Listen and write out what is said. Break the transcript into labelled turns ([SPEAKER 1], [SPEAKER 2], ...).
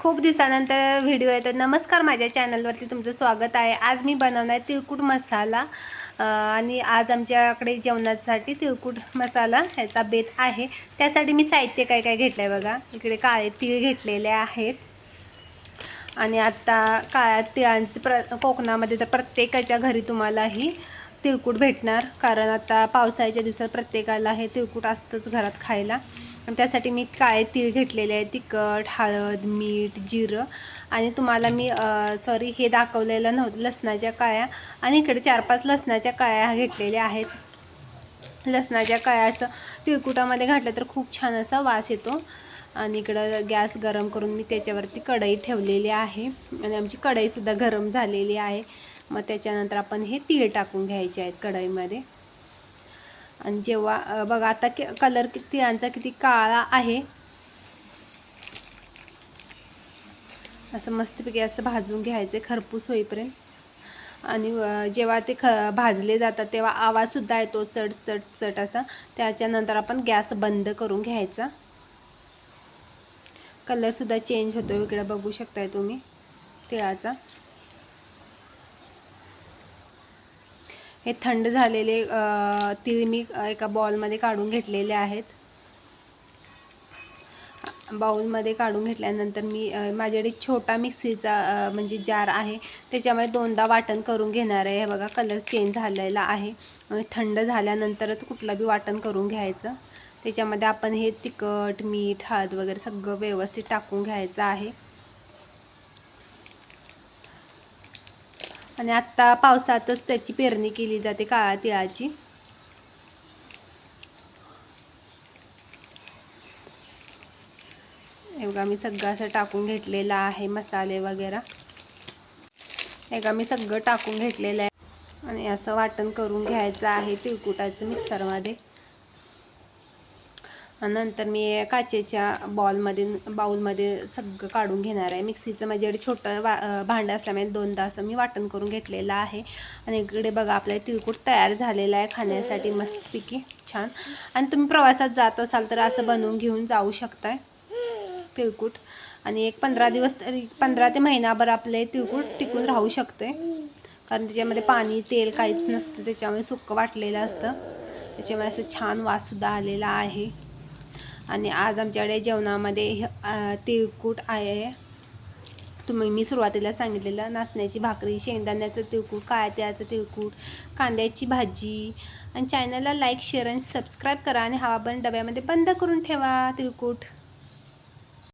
[SPEAKER 1] खूप दिवसानंतर व्हिडिओ येतो। नमस्कार, माझ्या चॅनलवरती तुमचं स्वागत आहे। आज मी बनवणार आहे तिळकुट मसाला आणि आज आमच्याकडे जेवणासाठी तिळकुट मसाला ह्याचा बेत आहे। त्यासाठी मी साहित्य काय काय घेतलंय बघा। इकडे काळे तीळ घेतलेले आहेत आणि आता काळ्या तिळांचे कोकणामध्ये तर प्रत्येकाच्या घरी तुम्हाला ही तिळकुट भेटणार, कारण आता पावसाळ्याच्या दिवसात प्रत्येकाला हे तिळकुट असतंच घरात खायला। आणि त्यासाठी मी काळे तीळ घेतलेले आहे, तिखट, हळद, मीठ, जिरं आणि तुम्हाला मी हे दाखवलेलं नव्हतं, लसणाच्या काळ्या आणि इकडे 4-5 लसणाच्या काळ्या घेतलेल्या आहेत। लसणाच्या काळ्या असं तिळकुटामध्ये घातलं तर खूप छान असा वास येतो। आणि इकडं गॅस गरम करून मी त्याच्यावरती कढई ठेवलेली आहे आणि आमची कढईसुद्धा गरम झालेली आहे। मग त्याच्यानंतर आपण हे तीळ टाकून घ्यायचे आहेत कढईमध्ये। आणि जेव्हा बघा आता कलर तिळांचा किती काळा आहे, असं मस्तपैकी असं भाजून घ्यायचं खरपूस होईपर्यंत। आणि जेव्हा ते भाजले जातात तेव्हा आवाजसुद्धा येतो चट चट चट असा। त्याच्यानंतर आपण गॅस बंद करून घ्यायचा। कलरसुद्धा चेंज होतो, इकडे बघू शकताय तुम्ही तिळाचा। हे थंड झालेले तीळ मी एका बाउलमध्ये काढून घेतलेले आहेत। बाउलमध्ये काढून घेतल्यानंतर मी माझ्याकडे छोटा मिक्सीचा म्हणजे जार आहे, त्याच्यामध्ये 2दा वाटण करून घेणार आहे। हे बघा कलर चेंज झालेला आहे। थंड झाल्यानंतरच कुठलं बी वाटण करून घ्यायचं। त्याच्यामध्ये आपण हे तिखट, मीठ, हळद वगैरे सगळं व्यवस्थित टाकून घ्यायचं आहे। आणि आत्ता पावसातच त्याची पेरणी केली जाते काळ्या तिळाची। हे बघा मी सगळं असं टाकून घेतलेलं आहे, मसाले वगैरे हे बघा मी सगळं टाकून घेतलेलं आहे। आणि असं वाटण करून घ्यायचं आहे तिळकुटाचं मिक्सरमध्ये। नंतर मी काचेच्या बाउलमध्ये सगळं काढून घेणार आहे। मिक्सीचं माझ्याकडे छोटं भांडं असल्यामुळे 2दा असं मी वाटण करून घेतलेलं आहे। आणि इकडे बघा आपला तिळकुट तयार झालेला आहे खाण्यासाठी मस्तपैकी छान। आणि तुम्ही प्रवासात जात असाल तर असं बनवून घेऊन जाऊ शकताय तिळकुट। आणि एक 15 दिवस तरी 15 ते महिनाभर आपले तिळकुट टिकून राहू शकते, कारण त्याच्यामध्ये पाणी तेल काहीच नसतं, त्याच्यामुळे सुक्कं वाटलेलं असतं, त्याच्यामुळे असं छान वाससुद्धा आलेला आहे। आणि आज आमच्याकडे जेवणामध्ये तिळकुट आहे। मी सुरुवातीला सांगितलेलं नाचण्याची भाकरी, शेंगदाण्याचं तिळकुट, काळ्या तिळाचं तिळकुट, कांद्याची भाजी। आणि चॅनलला लाईक, शेअर आणि सबस्क्राईब करा आणि हवा बंद डब्यामध्ये बंद करून ठेवा तिळकुट।